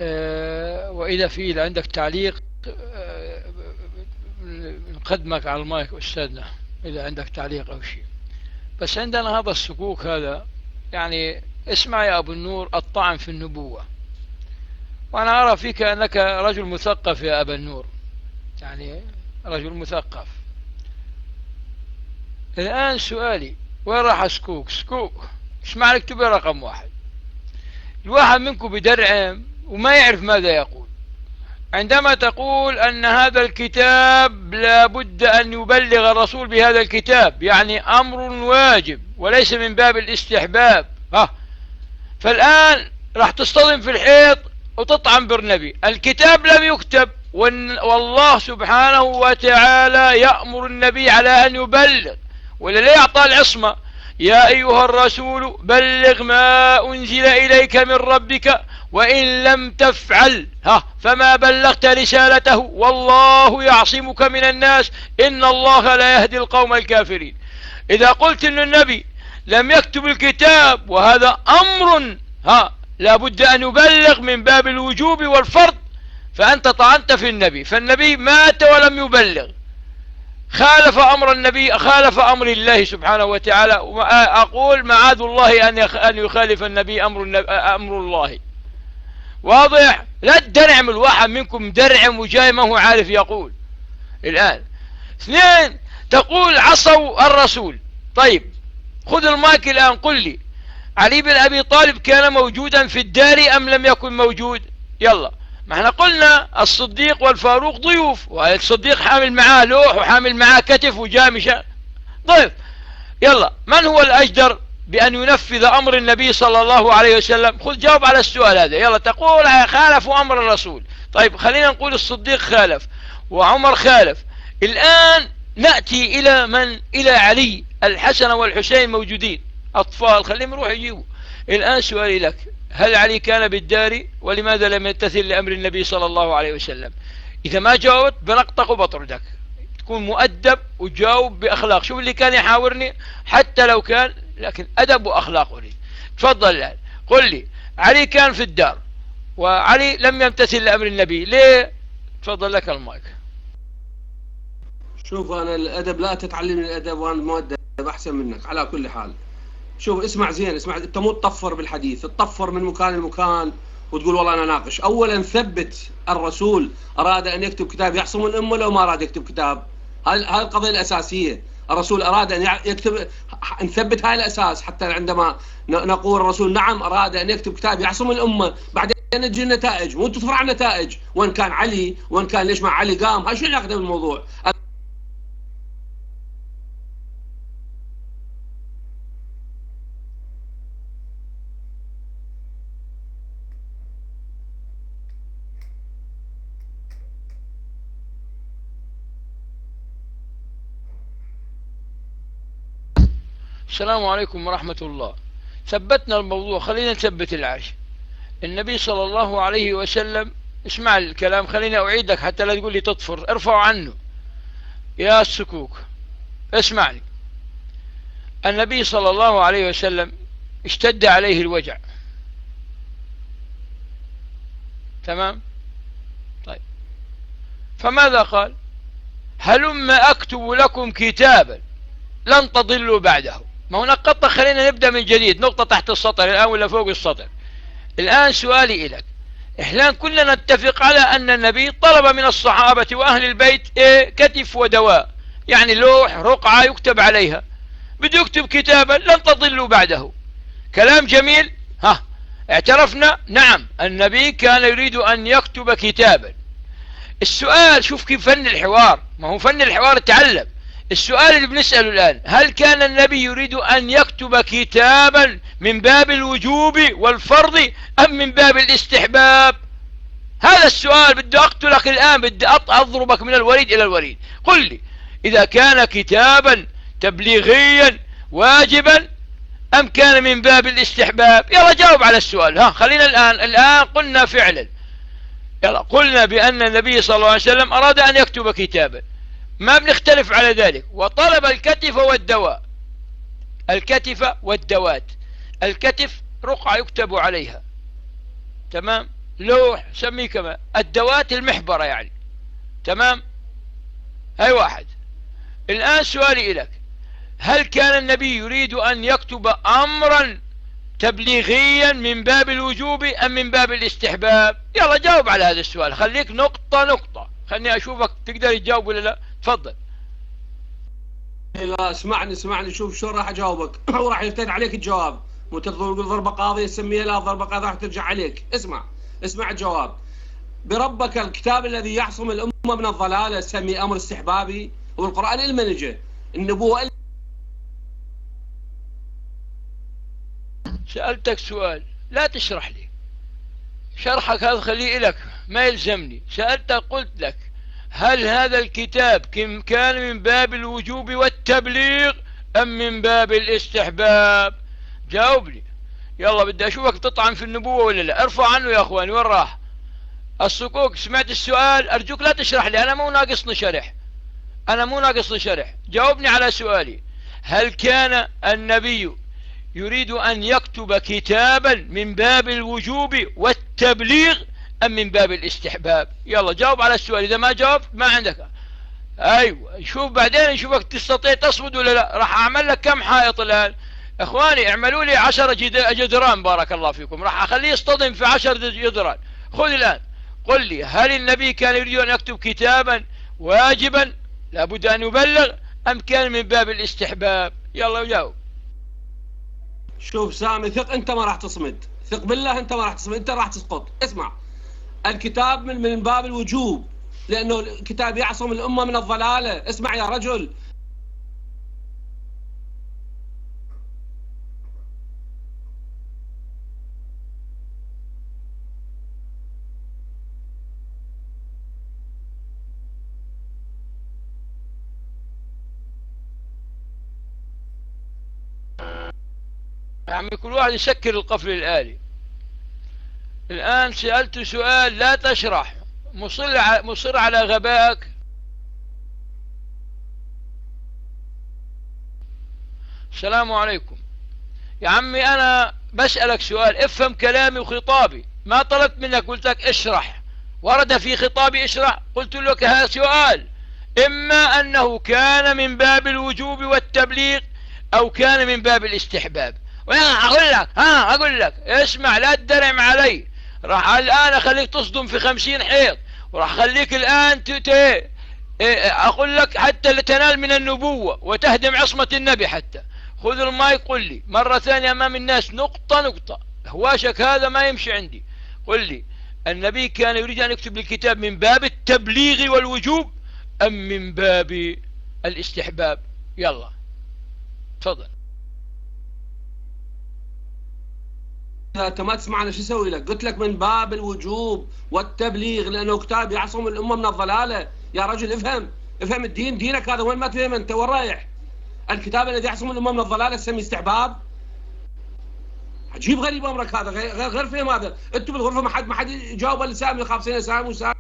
وإذا في عندك تعليق نقدمك على المايك أستاذنا، إذا عندك تعليق أو شيء. بس عندنا هذا السكوك هذا، يعني اسمع يا أبو النور، الطعن في النبوة. وأنا أرى فيك أنك رجل مثقف يا أبا النور، يعني رجل مثقف. الآن سؤالي، وين راح سكوك؟ سكوك اسمع لك، تبقى رقم واحد. الواحد منكم بدرعم وما يعرف ماذا يقول عندما تقول أن هذا الكتاب لا بد أن يبلغ الرسول بهذا الكتاب، يعني أمر واجب وليس من باب الاستحباب. فالآن راح تصطدم في الحيط وتطعن بالنبي. الكتاب لم يكتب، والله سبحانه وتعالى يأمر النبي على أن يبلغ، ولا لا يعطى العصمة. يا أيها الرسول بلغ ما أنزل إليك من ربك وإن لم تفعل فما بلغت رسالته والله يعصمك من الناس إن الله لا يهدي القوم الكافرين. إذا قلت أن النبي لم يكتب الكتاب وهذا أمر لا بد أن يبلغ من باب الوجوب والفرض، فأنت طعنت في النبي، فالنبي مات ولم يبلغ، خالف أمر النبي، خالف أمر الله سبحانه وتعالى. أقول معاذ الله أن يخالف النبي أمر الله. واضح؟ لا تدرعم الواحد منكم درعم وجاي ما هو عارف يقول. الآن اثنين، تقول عصوا الرسول. طيب خذ المايك الآن، قل لي علي بن أبي طالب كان موجودا في الدار أم لم يكن موجود؟ يلا، ما احنا قلنا الصديق والفاروق ضيوف، والصديق حامل معاه لوح وحامل معاه كتف وجامش ضيف. يلا، من هو الأجدر بأن ينفذ أمر النبي صلى الله عليه وسلم؟ خذ جاوب على السؤال هذا. يلا، تقول خالفوا أمر الرسول. طيب خلينا نقول الصديق خالف وعمر خالف. الآن نأتي إلى من؟ إلى علي. الحسن والحسين موجودين، أطفال، خليهم يروحوا يجيبوا. الآن سؤالي لك، هل علي كان بالدار؟ ولماذا لم يمتثل لأمر النبي صلى الله عليه وسلم؟ إذا ما جاوبت بنقطك وبطردك. تكون مؤدب وجاوب بأخلاق. شوف اللي كان يحاورني حتى لو كان، لكن أدب وأخلاق أريد. تفضل الآن قل لي، علي كان في الدار وعلي لم يمتثل لأمر النبي، ليه؟ تفضل لك المايك. شوف، أنا الأدب لا تتعلمني الأدب، وأنا مؤدب أحسن منك على كل حال. شوف، اسمع زين، اسمع، انت مو تطفر بالحديث، تطفر من مكان لمكان وتقول والله انا ناقش. اولا ثبت الرسول اراد ان يكتب كتاب يعصم الامه لو ما اراد يكتب كتاب. هاي القضيه الاساسيه. الرسول اراد ان يكتب، نثبت هاي الاساس حتى عندما نقول الرسول نعم اراد ان يكتب كتاب يعصم الامه، بعدين تجي النتائج وانت تفرع النتائج، وان كان علي وان كان ليش مع علي قام. هاي شو علاقه بالموضوع؟ السلام عليكم ورحمة الله. ثبتنا الموضوع، خلينا نثبت العاش. النبي صلى الله عليه وسلم، اسمع الكلام، خليني أعيدك حتى لا تقول لي تطفر، ارفعوا عنه يا السكوك. اسمعني، النبي صلى الله عليه وسلم اشتد عليه الوجع، تمام؟ طيب، فماذا قال؟ هلم أكتب لكم كتابا لن تضلوا بعده. ما هو نقطة، خلينا نبدأ من جديد، نقطة تحت السطر الآن ولا فوق السطر. الآن سؤالي إليك، إحنا كلنا نتفق على أن النبي طلب من الصحابة وأهل البيت كتف ودواء، يعني لوح رقعة يكتب عليها. بده يكتب كتابا لن تضلوا بعده. كلام جميل. اعترفنا نعم النبي كان يريد أن يكتب كتابا. السؤال، شوف كيف فن الحوار، ما هو فن الحوار تعلم. السؤال اللي بنسأله الآن، هل كان النبي يريد أن يكتب كتابا من باب الوجوب والفرض أم من باب الاستحباب؟ هذا السؤال. بدي أقتلك الآن، بدي أضربك من الوريد إلى الوريد. قل لي، إذا كان كتابا تبليغيا واجبا أم كان من باب الاستحباب؟ يلا جاوب على السؤال. خلينا الآن قلنا فعلا، يلا قلنا بأن النبي صلى الله عليه وسلم أراد أن يكتب كتابا، ما بنختلف على ذلك، وطلب الكتف والدواء. الكتف والدوات. الكتف رقعة يكتب عليها، تمام؟ لوح، سميه كما الدوات المحبرة يعني. تمام. هاي واحد. الآن سؤالي إليك، هل كان النبي يريد أن يكتب أمرا تبليغيا من باب الوجوب أم من باب الاستحباب؟ يلا جاوب على هذا السؤال، خليك نقطة نقطة، خليني أشوفك تقدر تجاوب ولا لا. تفضل. لا اسمعني شوف شو راح أجاوبك وراح يفتد عليك الجواب، مو تقول ضربة قاضية تسميها، لا ضربة قاضية راح ترجع عليك. اسمع الجواب. بربك الكتاب الذي يعصم الأمة من الضلالة سمي أمر استحبابي، والقرآن المنجة النبوة. سألتك سؤال لا تشرح لي، شرحك هذا خليه لك ما يلزمني. سألتك قلت لك هل هذا الكتاب كان من باب الوجوب والتبليغ أم من باب الاستحباب؟ جاوب لي. يلا بدي أشوفك تطعن في النبوة ولا لا. ارفع عنه يا أخواني، وين راح الصكوك؟ سمعت السؤال؟ أرجوك لا تشرح لي، أنا مو ناقصني شرح. جاوبني على سؤالي، هل كان النبي يريد أن يكتب كتابا من باب الوجوب والتبليغ أم من باب الاستحباب؟ يلا جاوب على السؤال، إذا ما جاوبت ما عندك. أيوة، شوف بعدين نشوفك تستطيع تصمد ولا لا. راح أعمل لك كم حائط الآن؟ إخواني اعملوا لي 10 جدران بارك الله فيكم، راح أخليه يصطدم في 10 جدران. خذ الآن قل لي، هل النبي كان يريد أن يكتب كتابا واجبا لابد أن يبلغ أم كان من باب الاستحباب؟ يلا جاوب. شوف سامي، ثق انت ما راح تصمد، ثق بالله انت ما راح تصمد، انت راح تسقط. اسمع، الكتاب من باب الوجوب، لانه الكتاب يعصم الامه من الضلاله. اسمع يا رجل، يا عمي كل واحد يسكر القفل الآلي. الآن سألت سؤال لا تشرح، مصر على غبائك. السلام عليكم. يا عمي أنا بسألك سؤال، افهم كلامي وخطابي، ما طلبت منك قلت لك اشرح. ورد في خطابي اشرح، قلت لك هذا سؤال، إما أنه كان من باب الوجوب والتبليغ أو كان من باب الاستحباب. وانا اقول لك اسمع، لا تدرم علي. راح الان اخليك تصدم في 50 حيط، وراح اخليك الان اقول لك حتى لتنال من النبوة وتهدم عصمة النبي. حتى خذ المايك قل لي مرة ثانية امام الناس نقطة، هواشك هذا ما يمشي عندي. قل لي، النبي كان يريد ان يكتب الكتاب من باب التبليغ والوجوب ام من باب الاستحباب؟ يلا تفضل. انت ما تسمعنا شو اسوي لك؟ قلت لك من باب الوجوب والتبليغ، لانه كتاب يعصم الامه من الضلاله. يا رجل افهم الدين، دينك هذا وين ما تفهم انت وين رايح؟ الكتاب الذي يعصم الامه من الضلاله تسميه استحباب؟ عجيب غريب امرك هذا، غير فهم هذا. انتم بالغرفه ما حد يجاوب الا سامي، خابسين سامي وسامي.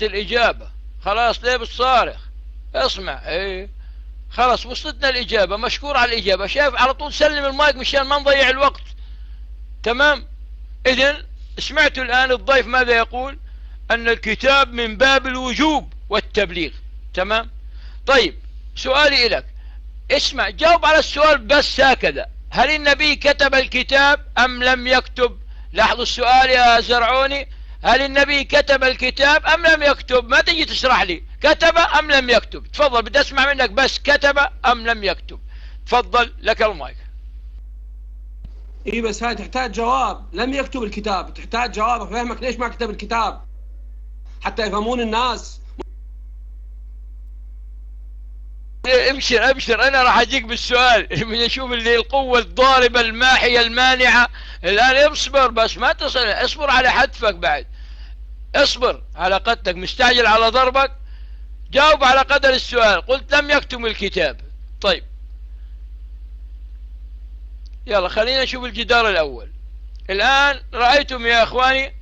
الاجابه خلاص، ليه بالصارخ؟ اسمع، ايه خلاص وصلتنا الإجابة، مشكور على الإجابة. شايف على طول سلم المايك مشان ما نضيع الوقت. تمام. إذن سمعتوا الآن الضيف ماذا يقول؟ أن الكتاب من باب الوجوب والتبليغ. تمام. طيب سؤالي إليك، اسمع جاوب على السؤال بس هكذا، هل النبي كتب الكتاب أم لم يكتب؟ لاحظوا السؤال يا زرعوني، هل النبي كتب الكتاب أم لم يكتب؟ ما تجي تشرح لي كتب أم لم يكتب. تفضل بدي أسمع منك بس، كتب أم لم يكتب؟ تفضل لك المايك. اي بس هاي تحتاج جواب. لم يكتب الكتاب تحتاج جواب، افهمك ليش ما كتب الكتاب حتى يفهمون الناس. ابشر انا راح اجيك بالسؤال من اشوف اللي القوة الضاربة الماحية المانعة. الان اصبر بس، ما تصل، اصبر على حتفك بعد، اصبر على قدك، مستعجل على ضربك. جاوب على قدر السؤال. قلت لم يكتم الكتاب. طيب يلا خلينا نشوف الجدار الاول. الان رأيتم يا اخواني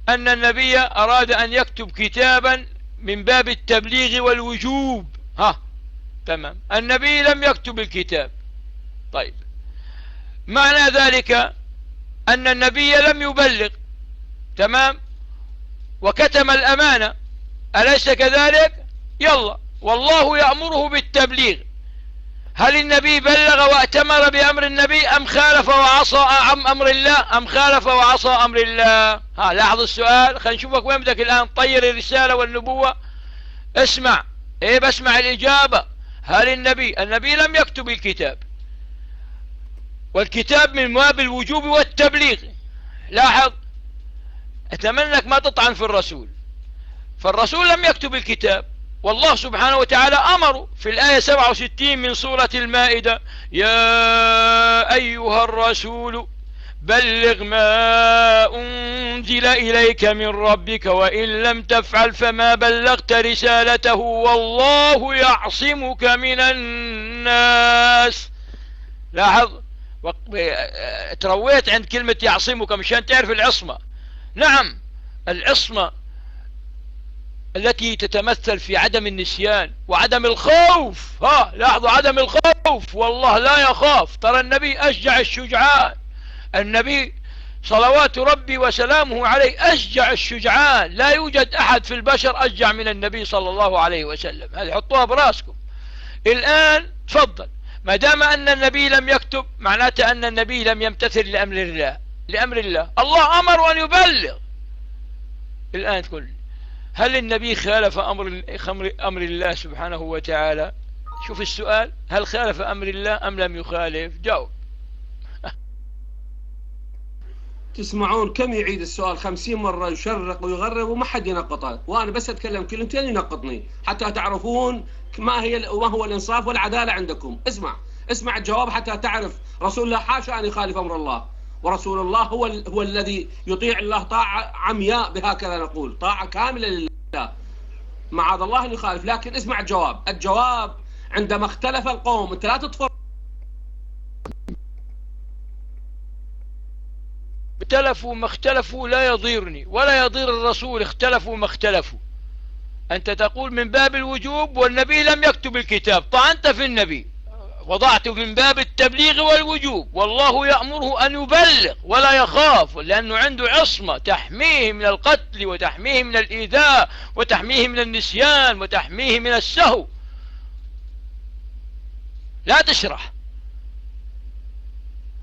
ان النبي اراد ان يكتب كتابا من باب التبليغ والوجوب. تمام. النبي لم يكتب الكتاب. طيب معنى ذلك أن النبي لم يبلغ، تمام، وكتم الأمانة، أليس كذلك؟ يلا، والله يأمره بالتبليغ. هل النبي بلغ وأتمر بأمر النبي أم خالف وعصى أمر الله؟ أم خالف وعصى أمر الله؟ لاحظ السؤال. خلينا نشوفك وين بدك الآن طير الرسالة والنبوة. اسمع، بسمع الإجابة. هل النبي لم يكتب الكتاب، والكتاب من باب الوجوب والتبليغ. لاحظ، أتمنى أنك ما تطعن في الرسول، فالرسول لم يكتب الكتاب، والله سبحانه وتعالى أمره في الآية 67 من سورة المائدة: يا أيها الرسول بلغ ما أنزل إليك من ربك وإن لم تفعل فما بلغت رسالته والله يعصمك من الناس. لاحظ، ترويت عند كلمة يعصمك مشان تعرف العصمة. نعم، العصمة التي تتمثل في عدم النسيان وعدم الخوف. لاحظوا، عدم الخوف، والله لا يخاف. ترى النبي أشجع الشجعان، النبي صلوات ربي وسلامه عليه أشجع الشجعان، لا يوجد أحد في البشر أشجع من النبي صلى الله عليه وسلم. هذه حطوها براسكم. الآن تفضل، ما دام أن النبي لم يكتب معناته أن النبي لم يمتثل لأمر الله. الله أمر أن يبلغ. الآن تقول هل النبي خالف أمر الله سبحانه وتعالى؟ شوف السؤال، هل خالف أمر الله أم لم يخالف؟ جاوب. تسمعون كم يعيد السؤال 50 مرة، يشرق ويغرب وما حد ينقطه، وأنا بس أتكلم كلمتين ينقطني حتى تعرفون ما هو الإنصاف والعدالة عندكم. اسمع الجواب حتى تعرف. رسول الله حاشا أن يخالف أمر الله، ورسول الله هو الذي يطيع الله طاعة عمياء، بهكذا نقول طاعة كاملة لله، معاذ الله أن يخالف. لكن اسمع الجواب عندما اختلف القوم. أنت لا تتفرق. اختلفوا ما اختلفوا لا يضيرني ولا يضير الرسول، اختلفوا ما اختلفوا. أنت تقول من باب الوجوب والنبي لم يكتب الكتاب، طعنت في النبي، وضعته من باب التبليغ والوجوب، والله يأمره أن يبلغ ولا يخاف، لأنه عنده عصمة تحميه من القتل وتحميه من الإيذاء وتحميه من النسيان وتحميه من السهو. لا تشرح،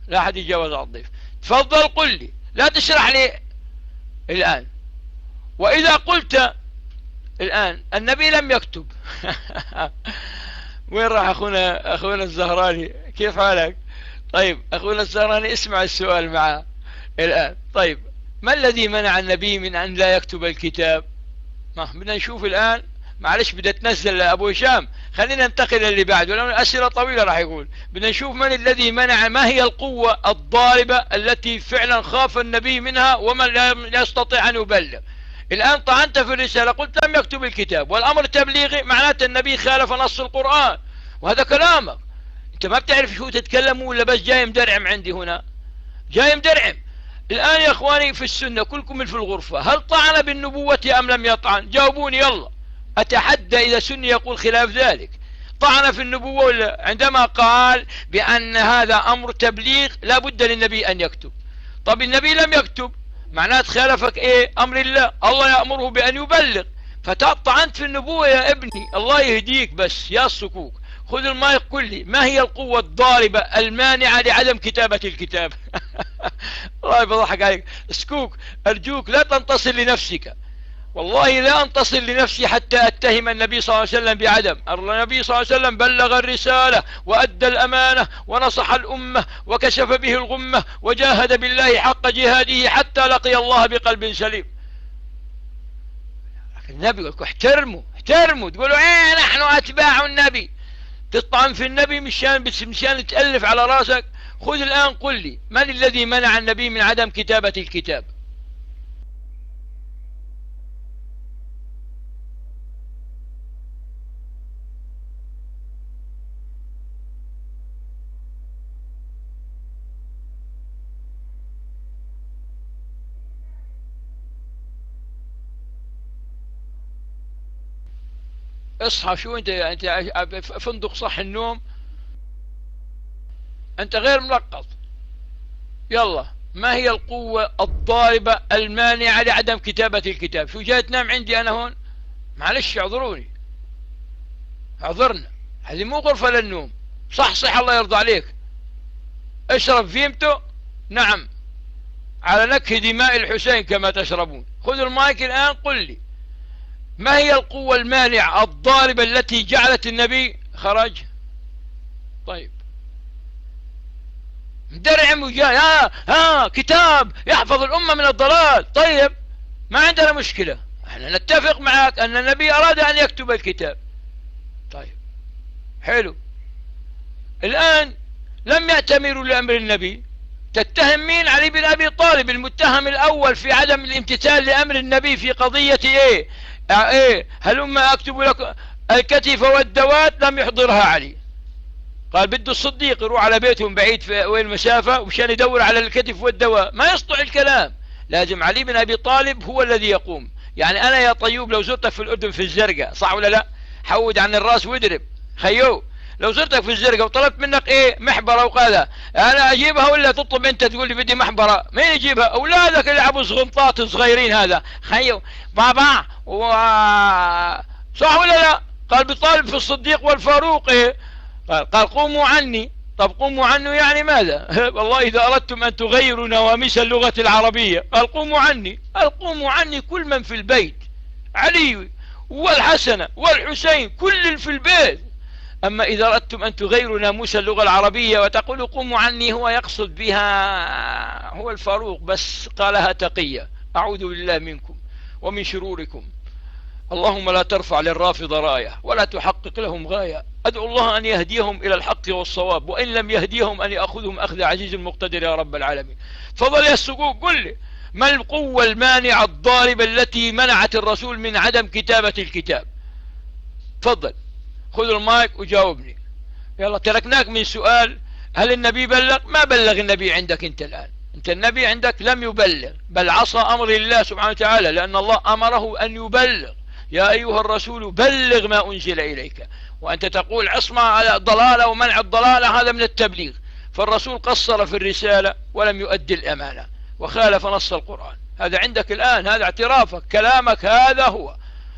لا أحد يتجاوز على الضيف. تفضل قل لي، لا تشرح لي الآن. وإذا قلت الآن النبي لم يكتب وين راح أخونا الزهراني؟ كيف حالك؟ طيب أخونا الزهراني اسمع السؤال معه الآن. طيب ما الذي منع النبي من أن لا يكتب الكتاب؟ ما بدنا نشوف الآن. معلش بدأ تنزل أبو هشام، خلينا ننتقل للي بعده لأن الأسئلة طويلة راح يقول. بدنا نشوف من الذي منع، ما هي القوة الضاربة التي فعلا خاف النبي منها ومن لا يستطيع أن يبلغ. الآن طعنت في الرسالة، قلت لم يكتب الكتاب والأمر تبليغي، معناته النبي خالف نص القرآن، وهذا كلامك. أنت ما بتعرف شو تتكلم ولا بس جاي مدرعم عندي هنا؟ جاي مدرعم. الآن يا إخواني في السنة كلكم في الغرفة، هل طعن بالنبوة أم لم يطعن؟ جاوبوني يلا. أتحدى إذا سني يقول خلاف ذلك. طعن في النبوة ولا؟ عندما قال بأن هذا أمر تبليغ لا بد للنبي أن يكتب. طب النبي لم يكتب، معنات خالفك أمر الله، الله يأمره بأن يبلغ، فطعنت في النبوة يا ابني. الله يهديك، بس يا الصكوك خذ المايك. قل لي ما هي القوة الضاربة المانعة لعدم كتابة الكتاب؟ الله بضحك عليك. سكوك، أرجوك لا تنتصر لنفسك، والله لا أنتصر لنفسي حتى أتهم النبي صلى الله عليه وسلم بعدم. النبي صلى الله عليه وسلم بلغ الرسالة وأدى الأمانة ونصح الأمة وكشف به الغمة وجاهد بالله حق جهاده حتى لقي الله بقلب سليم. النبي يقول احترموا تقولوا نحن أتباع النبي، تطعن في النبي مشان تألف على راسك. خذ الآن قل لي من الذي منع النبي من عدم كتابة الكتاب؟ اصحى، شو انت فندق صح النوم، انت غير ملقط. يلا ما هي القوة الضاربة المانعة لعدم كتابة الكتاب؟ شو جاي تنام عندي أنا هون؟ معلش اعذروني، اعذرنا، هذه مو غرفة للنوم. صح الله يرضى عليك، اشرب فيمتو، نعم، على نكه دماء الحسين كما تشربون. خذ المايك الآن، قل لي ما هي القوة المانعة الضاربة التي جعلت النبي خرج؟ طيب درع وجاي كتاب يحفظ الأمة من الضلال. طيب ما عندنا مشكلة، احنا نتفق معك أن النبي أراد أن يكتب الكتاب. طيب حلو، الآن لم يأتمروا لأمر النبي، تتهم مين؟ علي بن أبي طالب، المتهم الأول في عدم الامتثال لأمر النبي في قضية هلما أكتب لك الكتف والدوات، لم يحضرها علي، قال بده الصديق يروح على بيتهم بعيد في وين المسافة ومشان يدور على الكتف والدواء. ما يسطع الكلام، لازم علي بن أبي طالب هو الذي يقوم. يعني أنا يا طيوب لو زرتك في الأردن في الزرقاء، صح ولا لا؟ حود عن الراس وادرب خيو، لو زرتك في الزرقاء وطلبت منك محبرة وقالها، أنا أجيبها ولا تطلب أنت تقول لي بدي محبرة؟ مين يجيبها؟ أولادك اللي يلعبوا صغنطات صغيرين، هذا خيو بابا صح ولا لا؟ قال بيطالب في الصديق والفاروق قال قوموا عني. طب قوموا عنه يعني ماذا؟ والله إذا أردتم أن تغيروا نواميس اللغة العربية، قال قوموا عني، قال قوموا عني كل من في البيت، علي والحسن والحسين كل في البيت. أما إذا أردتم أن تغيروا ناموس اللغة العربية وتقولوا قوموا عني، هو يقصد بها هو الفاروق، بس قالها تقية. أعوذ بالله منكم ومن شروركم. اللهم لا ترفع للرافضة راية ولا تحقق لهم غاية. أدعو الله أن يهديهم إلى الحق والصواب، وإن لم يهديهم أن يأخذهم أخذ عزيز مقتدر يا رب العالمين. فضل يا السقوق، قل لي ما القوة المانعة الضاربة التي منعت الرسول من عدم كتابة الكتاب؟ تفضل خذ المايك وجاوبني. يلا تركناك من سؤال هل النبي بلغ؟ ما بلغ النبي عندك انت الآن، انت النبي عندك لم يبلغ، بل عصى أمر الله سبحانه وتعالى، لأن الله أمره أن يبلغ. يا أيها الرسول بلغ ما أنزل إليك. وأنت تقول عصمة على الضلالة ومنع الضلالة، هذا من التبليغ. فالرسول قصر في الرسالة ولم يؤدي الأمانة وخالف نص القرآن. هذا عندك الآن، هذا اعترافك، كلامك هذا هو.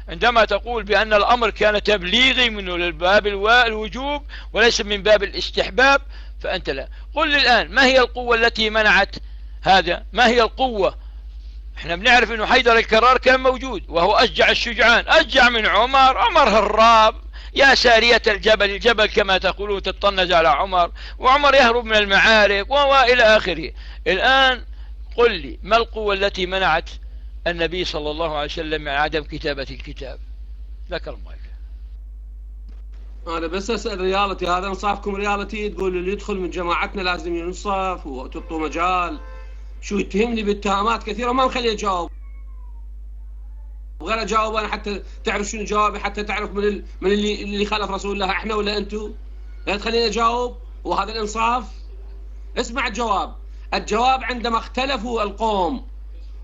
عندما تقول بأن الأمر كان تبليغي منه للباب الوجوب وليس من باب الاستحباب، فأنت لا. قل لي الآن ما هي القوة التي منعت هذا؟ ما هي القوة؟ احنا بنعرف انه حيدر الكرار كان موجود وهو أشجع الشجعان، أشجع من عمر هراب، يا سارية الجبل كما تقولون تطنز على عمر، وعمر يهرب من المعارك وإلى آخره. الآن قل لي ما القوة التي منعت النبي صلى الله عليه وسلم من عدم كتابة الكتاب؟ ذكر المايك. أنا بس أسأل ريالتي، هذا انصافكم ريالتي؟ تقول اللي يدخل من جماعتنا لازم ينصف وتعطوا مجال. شو يتهمني باتهامات كثيرة وما مخليه يجاوب، وغير أجاوب أنا حتى تعرف شنو جوابي، حتى تعرف من اللي خالف رسول الله، إحنا ولا أنتوا؟ لا تخليني أجاوب، وهذا الإنصاف. اسمع الجواب عندما اختلفوا القوم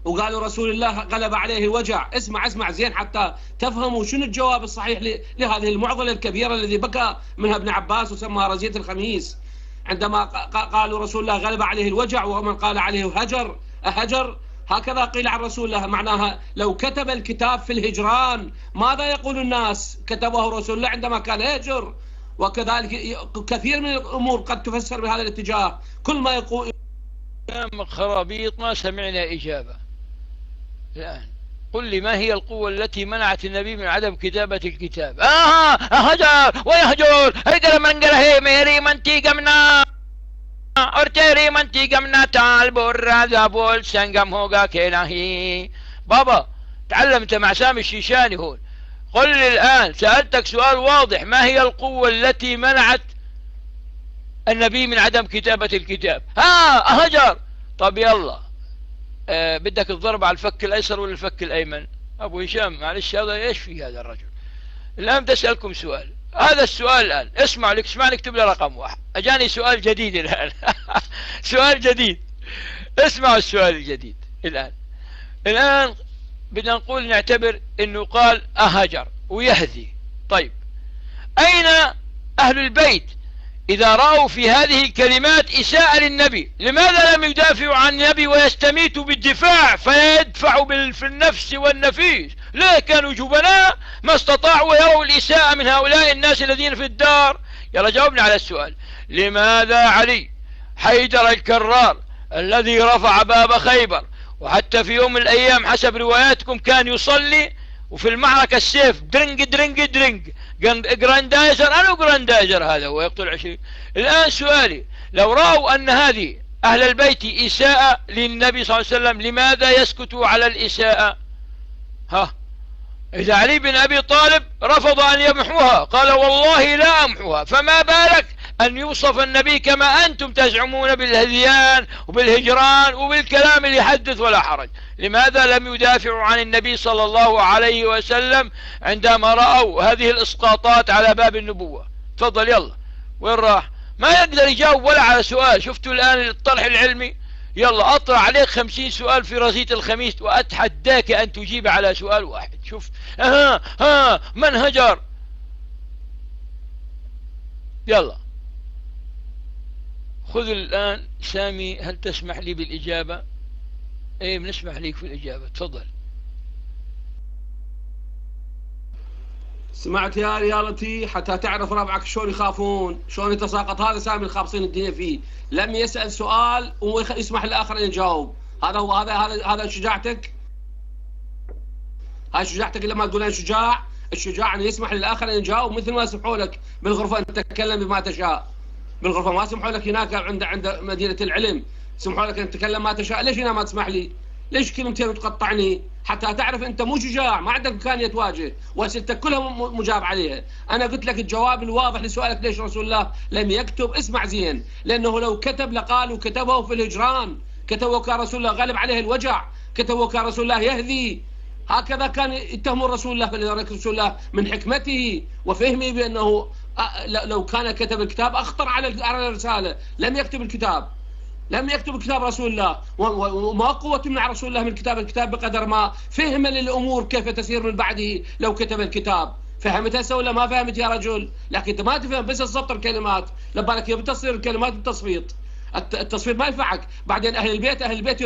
وقالوا رسول الله غلب عليه الوجع. اسمع زين حتى تفهموا شنو الجواب الصحيح لهذه المعضلة الكبيرة الذي بكى منها ابن عباس وسماها رزية الخميس. عندما قالوا رسول الله غلب عليه الوجع، ومن قال عليه هجر، هكذا قيل عن رسول الله، معناها لو كتب الكتاب في الهجران ماذا يقول الناس؟ كتبه رسول الله عندما كان يهجر. وكذلك كثير من الأمور قد تفسر بهذا الاتجاه. كل ما يقول خرابيط ما سمعنا إجابة. الآن قل لي ما هي القوة التي منعت النبي من عدم كتابة الكتاب؟ هجر ويهجر هيقر من قره ميري منتي قمنا ارتيري منتي قمنا تالبور راذا بول سنقم هوغا كيناهي. بابا تعلمت مع سامي الشيشاني هون. قل لي الآن، سألتك سؤال واضح، ما هي القوة التي منعت النبي من عدم كتابة الكتاب؟ هجر. طب يلا بدك الضرب على الفك الأيسر ولا الفك الأيمن؟ أبو هشام معلش، هذا إيش في هذا الرجل؟ الآن بدي أسألكم سؤال، هذا السؤال الآن اسمع اكتب لي رقم 1. أجاني سؤال جديد الآن سؤال جديد، اسمعوا السؤال الجديد الآن بدنا نقول نعتبر إنه قال هجر ويهدي. طيب أين أهل البيت إذا رأوا في هذه الكلمات إساءة للنبي، لماذا لم يدافعوا عن النبي ويستميتوا بالدفاع فيدفعوا في النفس والنفيس؟ لا، كانوا جبناء ما استطاعوا يروا الإساءة من هؤلاء الناس الذين في الدار. يلا جاوبنا على السؤال. لماذا علي حيدر الكرار الذي رفع باب خيبر، وحتى في يوم من الأيام حسب رواياتكم كان يصلي وفي المعركة السيف درنج درنج درنج جراندايزر، أنا جراندايزر هذا هو يقتل 20. الآن سؤالي، لو رأوا أن هذه أهل البيت إساءة للنبي صلى الله عليه وسلم، لماذا يسكتوا على الإساءة؟ إذا علي بن أبي طالب رفض أن يمحوها، قال والله لا أمحوها، فما بالك أن يوصف النبي كما أنتم تزعمون بالهذيان وبالهجران وبالكلام اللي يحدث ولا حرج؟ لماذا لم يدافعوا عن النبي صلى الله عليه وسلم عندما رأوا هذه الإسقاطات على باب النبوة؟ تفضل يلا. وين راح؟ ما يقدر يجاوب ولا على سؤال. شفتوا الآن الطرح العلمي؟ يلا أطرح عليك 50 سؤال في رصيد الخميس وأتحداك أن تجيب على سؤال واحد. شوف من هجر؟ يلا خذ الآن. سامي هل تسمح لي بالإجابة؟ ايه بنسمح ليك في الإجابة، تفضل. سمعت يا ريالتي حتى تعرف ربعك شلون يخافون، شلون يتساقط هذا سامي الخابصين الدنيا فيه. لم يسأل سؤال ويسمح للآخر أن يجاوب. هذا هو هذا شجاعتك؟ هاي شجاعتك لما تقول أنا شجاع؟ الشجاع أن يسمح للآخر أن يجاوب، مثل ما سمحوا لك بالغرفة أن تتكلم بما تشاء. بالغرفة ما سمحوا لك هناك عند مدينة العلم، سمحوا لك أن تتكلم ما تشاء. ليش هنا ما تسمح لي؟ ليش كلمتين وتقطعني؟ حتى تعرف أنت مو شجاع، ما عندك إمكانية تواجه، وأسئلتك كلها مجاب عليها. أنا قلت لك الجواب الواضح لسؤالك ليش رسول الله لم يكتب. اسمع زين، لأنه لو كتب لقالوا كتبه في الهجران، كتبه كان رسول الله غلب عليه الوجع، كتبه كان رسول الله يهذي. هكذا كان يتهمون رسول الله. فلذلك رسول الله من حكمته وفهمه بأنه لو كان كتب الكتاب أخطر على الرسالة. لم يكتب الكتاب، لم يكتب الكتاب رسول الله، وما قوة تمنع رسول الله من كتاب الكتاب بقدر ما فهم للأمور كيف تسير من بعده. لو كتب الكتاب فهمت هسه ولا ما فهمت يا رجل؟ لكن انت ما تفهم بس السطر كلمات، لبالك يا بتصير الكلمات بالتصفيط. التصفيط ما ينفعك. بعدين أهل البيت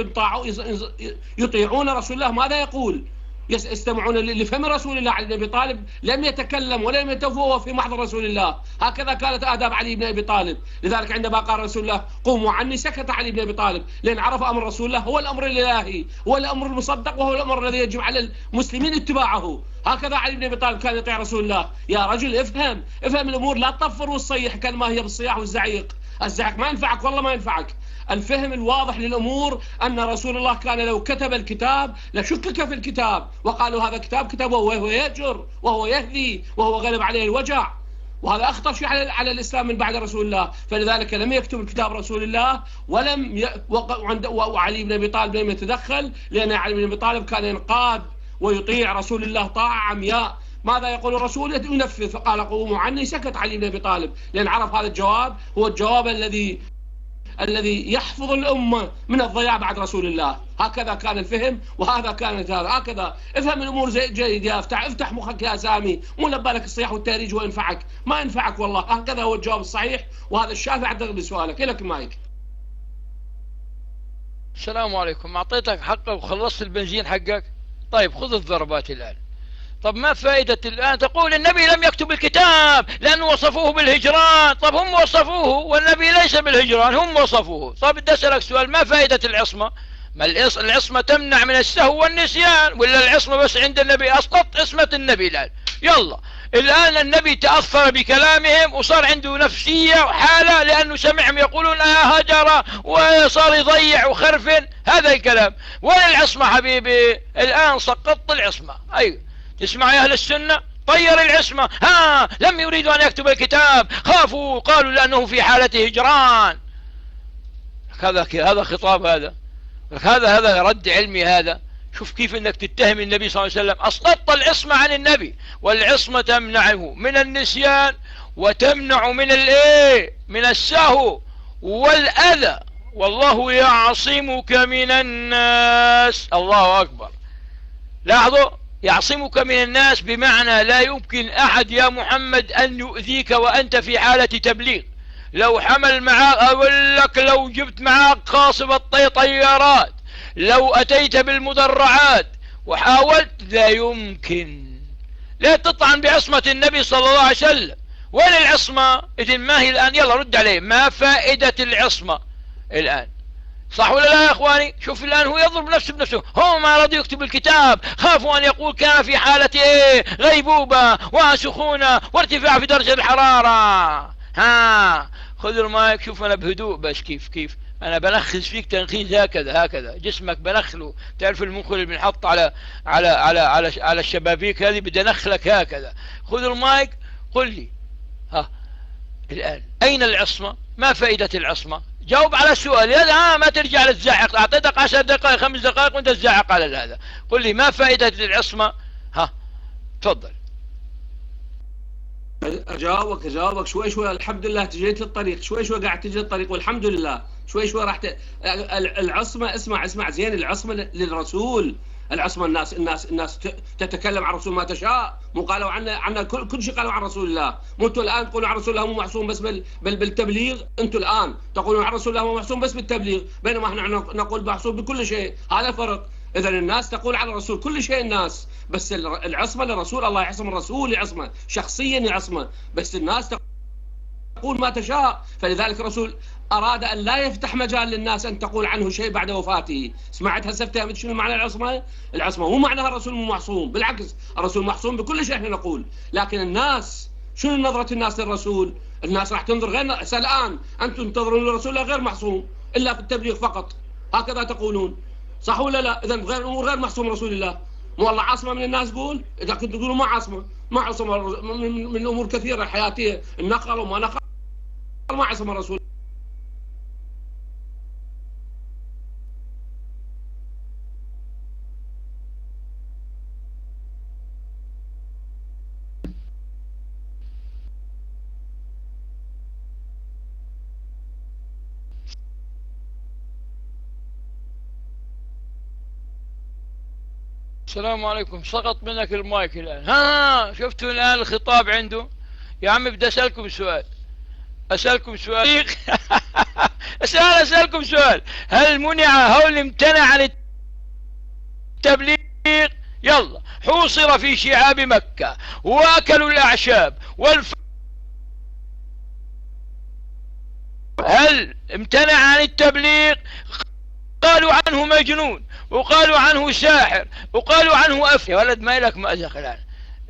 يطيعون رسول الله ماذا يقول، يستمعون لفهم رسول الله. علي بن ابي طالب لم يتكلم ولم يتفوه في محضر رسول الله. هكذا كانت آداب علي بن ابي طالب. لذلك عندما قال رسول الله قوموا عني، سكت علي بن ابي طالب، لان عرف امر رسول الله هو الامر الالهي، هو الامر المصدق، وهو الامر الذي يجب على المسلمين اتباعه. هكذا علي بن ابي طالب كان يطيع رسول الله. يا رجل افهم الامور، لا تطفر وتصيح كلمه هي بالصياح والزعيق. الزعيق ما ينفعك، والله ما ينفعك. الفهم الواضح للأمور أن رسول الله كان لو كتب الكتاب لشكك في الكتاب، وقالوا هذا كتاب كتبه وهو يجر وهو يهدي وهو غلب عليه الوجع، وهذا أخطر شيء على الإسلام من بعد رسول الله. فلذلك لم يكتب الكتاب رسول الله، وعلي بن أبي طالب لم يتدخل، لأن علي بن أبي طالب كان ينقاد ويطيع رسول الله طاعة عمياء. ماذا يقول الرسول؟ ينفذ. فقال قوموا عني، سكت علي بن أبي طالب، لأن عرف هذا الجواب هو الجواب الذي يحفظ الأمة من الضياع بعد رسول الله. هكذا كان الفهم، وهذا كانت هكذا. افهم الأمور جيد يا افتح مخك يا سامي، مو لبالك الصياح والتهريج وينفعك، ما ينفعك والله. هكذا هو الجواب الصحيح، وهذا الشافع أعتقد بسؤالك. لك المايك. السلام عليكم. أعطيتك حقك وخلصت البنزين حقك. طيب خذ الضربات الآن. طب ما فائدة الآن تقول النبي لم يكتب الكتاب لأنه وصفوه بالهجران؟ طب هم وصفوه والنبي ليس بالهجران، هم وصفوه. طب بدي أسألك سؤال، ما فائدة العصمة؟ ما العصمة تمنع من السهو والنسيان، ولا العصمة بس عند النبي؟ أسقط عصمة النبي الآن. يلا الآن النبي تأثر بكلامهم وصار عنده نفسية وحالة، لأنه سمعهم يقولون هجر وصار يضيع وخرفن. هذا الكلام. وين العصمة حبيبي؟ الآن سقطت العصمة. أيوه تسمع يا أهل السنة؟ طير العصمة. لم يريدوا أن يكتب الكتاب، خافوا، قالوا لأنه في حالة هجران. هذا خطاب، هذا رد علمي. هذا شوف كيف انك تتهم النبي صلى الله عليه وسلم. اسقطت العصمة عن النبي، والعصمة تمنعه من النسيان وتمنع من السهو والأذى. والله يعصمك من الناس. الله أكبر. لاحظوا، يعصمك من الناس بمعنى لا يمكن أحد يا محمد أن يؤذيك وأنت في حالة تبليغ. لو حمل معاك، أقول لك لو جبت معاك خاصبة طيارات، لو أتيت بالمدرعات وحاولت، لا يمكن. لا تطعن بعصمة النبي صلى الله عليه وسلم. وين العصمة إذن؟ ما هي الآن؟ يلا رد عليه، ما فائدة العصمة الآن؟ صح ولا لا يا اخواني؟ شوف الان هو يضرب نفسه بنفسه، هو ما رضي يكتب الكتاب، خافوا ان يقول كان في حالة ايه، غيبوبة وسخونة وارتفاع في درجة الحرارة. ها خذ المايك، شوف انا بهدوء بس كيف انا بنخز فيك تنخيز هكذا جسمك بنخله. تعرف المخ اللي بنحط على الشبابيك هذه، بدي انخلك هكذا. خذ المايك، قل لي ها الان اين العصمة؟ ما فائدة العصمة؟ جاوب على السؤال هذا، ما ترجع للزعق. اعطيتك 10 دقائق 5 دقائق وانت تزعق على هذا. قل لي ما فائدة العصمة؟ ها تفضل. اجاوبك شوي الحمد لله تجيت للطريق، شوي قاعد تجي للطريق والحمد لله، شوي راح العصمة. اسمع زين، العصمة للرسول. العصمة الناس تتكلم عن الرسول ما تشاء، مو قالوا عنا كل شيء قالوا عن رسول الله. مو انتم الان تقولوا عن رسول الله مو معصوم بس بالتبليغ، انتم الان تقولون عن رسول الله مو معصوم بس بالتبليغ، بينما احنا نقول معصوم بكل شيء. هذا الفرق. اذا الناس تقول على الرسول كل شيء الناس، بس العصمة للرسول. الله يعصم الرسول، يعصمه شخصيا يعصمه، بس الناس تقول ما تشاء. فلذلك الرسول أراد أن لا يفتح مجال للناس أن تقول عنه شيء بعد وفاته. سمعت هسه فهمت شنو معنى العصمة؟ العصمة مو معناها الرسول مو معصوم، بالعكس الرسول معصوم بكل شيء احنا نقول. لكن الناس شنو نظرة الناس للرسول؟ الناس راح تنظر غير الآن أنتم تنظرون للرسول غير معصوم إلا في التبليغ فقط، هكذا تقولون، صح ولا لا؟ إذا غير معصوم رسول الله. مو الله عاصمة من الناس؟ قول إذا كنتوا تقولوا ما عاصمة، ما عصمة من أمور كثيرة حياتية، النقل وما نقل، ما عصمة الرسول. السلام عليكم. سقط منك المايك الآن. ها شفتوا الآن الخطاب عنده؟ يا عم بدي أسألكم سؤال أسألكم سؤال. هل امتنع عن التبليغ؟ يلا، حوصر في شعاب مكة وأكلوا الأعشاب هل امتنع عن التبليغ؟ قالوا عنه مجنون، وقالوا عنه ساحر، وقالوا عنه يا ولد ما لك مأزق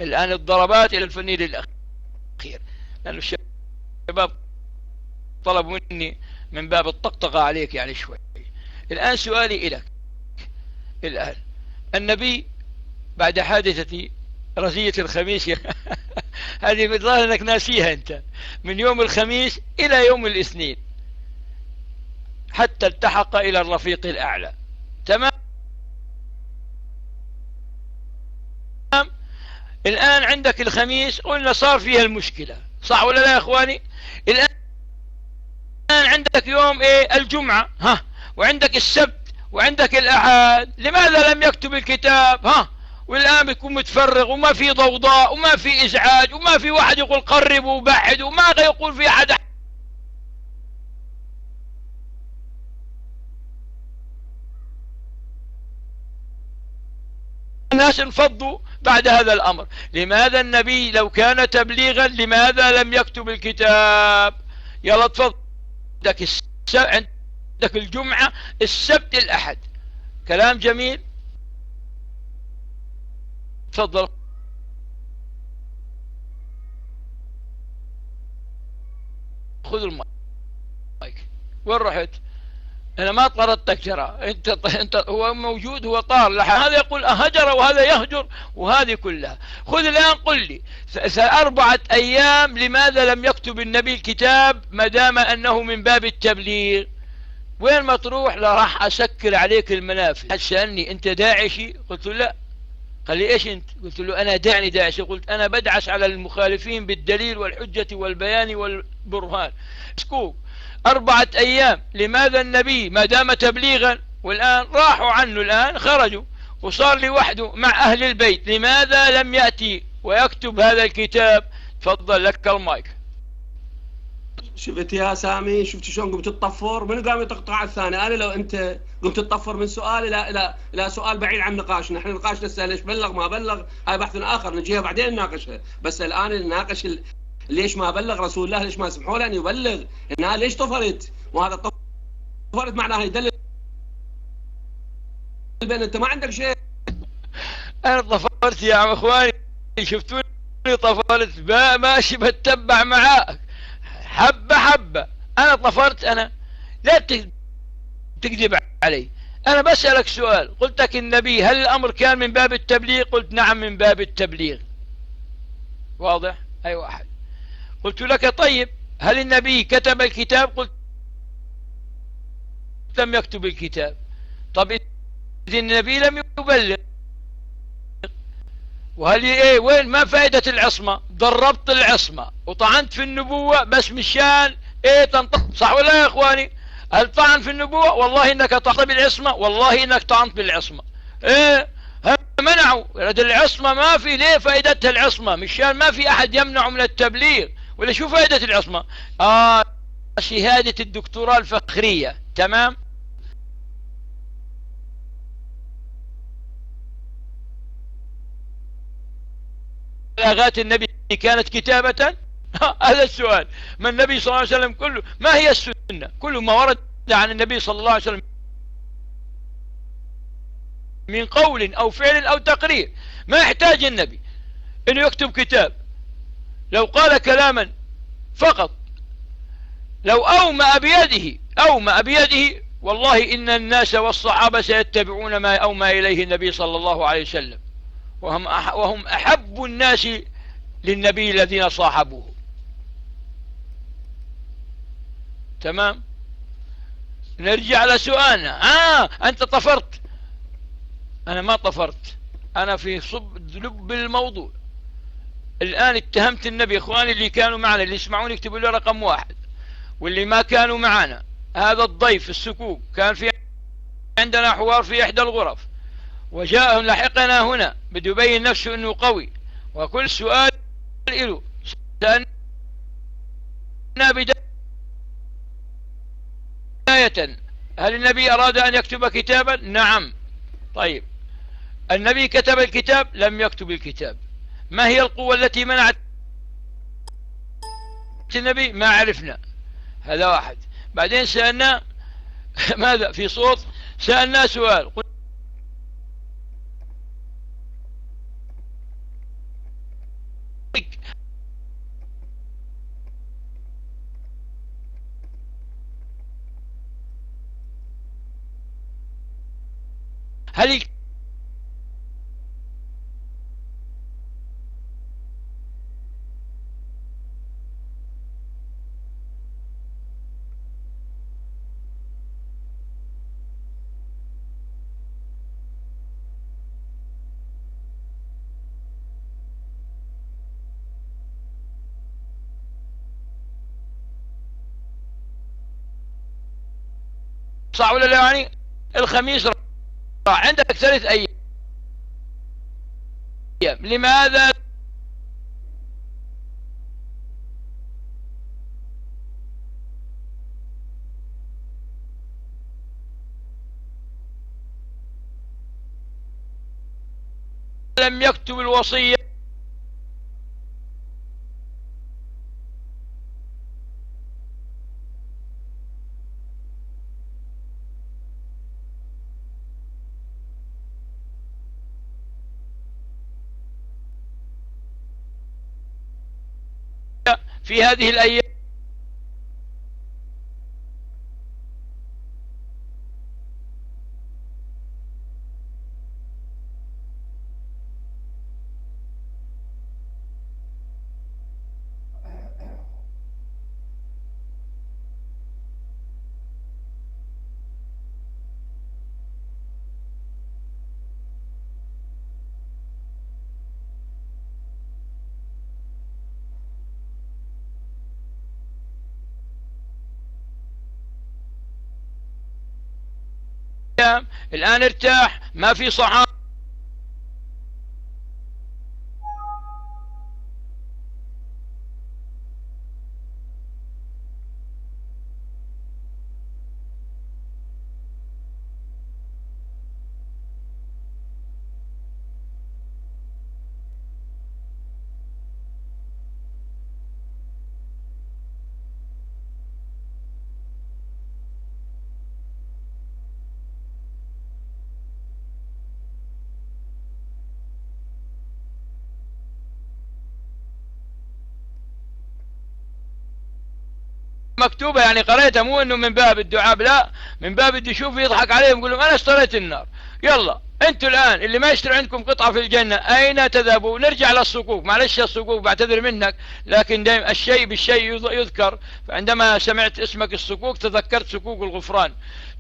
الآن الضربات إلى الفنيل الأخير، لأن الشباب طلبوا مني من باب الطقطقة عليك يعني شوي. الآن سؤالي إليك، الآن النبي بعد حادثة رزية الخميس هذه بالظاهر أنك ناسيها أنت، من يوم الخميس إلى يوم الاثنين حتى التحق إلى الرفيق الأعلى، تمام؟ الآن عندك الخميس قلنا صار فيها المشكلة، صح ولا لا يا إخواني؟ الآن عندك يوم إيه؟ الجمعة، ها، وعندك السبت، وعندك الأحد. لماذا لم يكتب الكتاب؟ ها، والآن بيكون متفرغ وما في ضوضاء وما في إزعاج وما في واحد يقول قربوا وبعدوا وما يقول في أحد الناس انفضوا بعد هذا الأمر. لماذا النبي لو كان تبليغا لماذا لم يكتب الكتاب؟ يلا تفضل. عندك الجمعة، السبت، الأحد، كلام جميل. تفضل. خذ المايك. وين رحت؟ انا ما طردتك ترى، انت هو موجود، هو طار، هذا يقول هجر وهذا يهجر وهذه كلها. خذ الان قل لي 4 ايام لماذا لم يكتب النبي الكتاب ما دام انه من باب التبليغ؟ وين ما تروح لا راح اسكر عليك المنافذ. سألني انت داعشي؟ قلت له لا. قال لي ايش انت؟ قلت له انا داعشي. قلت انا بدعس على المخالفين بالدليل والحجة والبيان والبرهان. سكوب 4 أيام، لماذا النبي ما دام تبليغا، والآن راحوا عنه، الآن خرجوا وصار لوحده مع أهل البيت، لماذا لم يأتي ويكتب هذا الكتاب؟ تفضل لك المايك. شفت يا سامي، شفت شلون قمت تطفر؟ من قام يقطع الثاني؟ انا لو انت قمت تطفر من سؤالي لا سؤال بعيد عن نقاشنا. احنا نقاشنا هسه ليش بلغ ما بلغ هاي بحث اخر نجيها بعدين نناقشها، بس الان نناقش ليش ما بلغ رسول الله، ليش ما سمحوا له ان يبلغ، انها ليش طفرت؟ وهذا طفرت معناها يدل بان انت ما عندك شيء. انا طفرت يا عم اخواني، شفتوني طفرت ماشي بتبع معاك حبة حبة. انا طفرت، انا لا تكذب علي. انا بسألك سؤال، قلت لك النبي هل الامر كان من باب التبليغ؟ قلت نعم من باب التبليغ. واضح؟ اي واحد. قلت لك طيب هل النبي كتب الكتاب؟ قلت لم يكتب الكتاب. طب إذن النبي لم يبلغ، وهل ايه وين ما فائدة العصمة؟ ضربت العصمة وطعنت في النبوة بس مشان ايه تنطق، صح ولا يا اخواني؟ هل طعن في النبوة؟ والله انك طعنت بالعصمة، والله انك طعنت بالعصمة. ايه منعوا العصمة، ما في ليه فائدتها العصمة؟ مشان ما في احد يمنع من التبليغ، ولا شو فائدة العصمة؟ شهادة الدكتوراه الفخرية، تمام. بلاغات النبي كانت كتابة؟ هذا السؤال. ما النبي صلى الله عليه وسلم كله، ما هي السنة؟ كل ما ورد عن النبي صلى الله عليه وسلم من قول أو فعل أو تقرير ما يحتاج النبي أنه يكتب كتاب. لو قال كلاما فقط، لو أومأ بيده والله إن الناس والصحابة سيتبعون ما أومأ إليه النبي صلى الله عليه وسلم، وهم أحب الناس للنبي الذين صاحبوه. تمام. نرجع لسؤالنا. أنت طفرت. أنا ما طفرت، أنا في لب الموضوع. الآن اتهمت النبي. إخواني اللي كانوا معنا اللي يسمعون يكتبوا له رقم 1، واللي ما كانوا معنا، هذا الضيف السكوك كان في عندنا حوار في إحدى الغرف، وجاء لاحقنا هنا بده يبين نفسه أنه قوي، وكل سؤال له سألنا بداية هل النبي أراد أن يكتب كتابا؟ نعم. طيب النبي كتب الكتاب؟ لم يكتب الكتاب. ما هي القوة التي منعت النبي؟ ما عرفنا. هذا واحد. بعدين سألنا ماذا في صوت، سألنا سؤال، هل صح ولا لا؟ يعني الخميس راح عندك 3 أيام، لماذا لم يكتب الوصية؟ في هذه الأيام الآن ارتاح، ما في صحابة مكتوبة يعني قريتها، مو انه من باب الدعاء، لا، من باب بدي يشوف يضحك عليهم يقول لهم انا اشتريت النار. يلا انتوا الان اللي ما يشتري عندكم قطعة في الجنة اين تذهبوا؟ نرجع للصكوك، معلش يا الصكوك بعتذر منك، لكن دائما الشيء بالشيء يذكر، فعندما سمعت اسمك الصكوك تذكرت صكوك الغفران.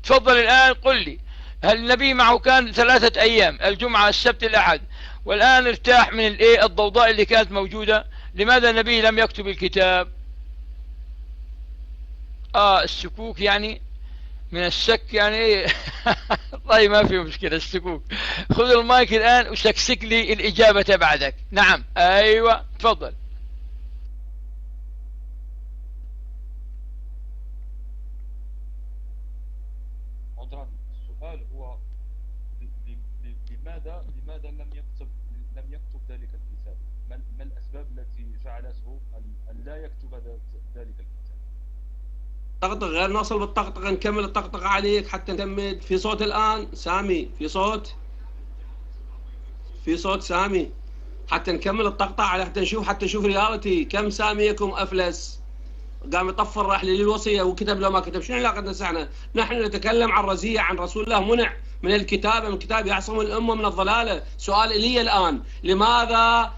تفضل الان قل لي، هل النبي معه كان 3 أيام، الجمعة السبت الأحد، والآن ارتاح من الضوضاء اللي كانت موجودة، لماذا النبي لم يكتب الكتاب؟ السكوك يعني من السك يعني ايه. طيب ما في مشكلة، السكوك. خذ المايك الآن وسكسك لي الإجابة بعدك. نعم أيوة تفضل. السؤال هو لماذا لم يكتب ذلك الكتاب؟ ما الأسباب التي جعلته أن لا يكتب ذلك الكتاب؟ طقطق، غير نوصل بالطقطقة، نكمل الطقطقة عليك حتى نكمل. في صوت الآن سامي؟ في صوت سامي حتى نكمل الطقطقة على حتى نشوف ريالتي. كم ساميكم أفلس قام يطفر راح للوصية وكتب له ما كتب. شنو علاقتنا سعنا؟ نحن نتكلم عن رزية، عن رسول الله منع من الكتابة، من كتاب يعصم الأمة من الضلالة. سؤال إلي الآن، لماذا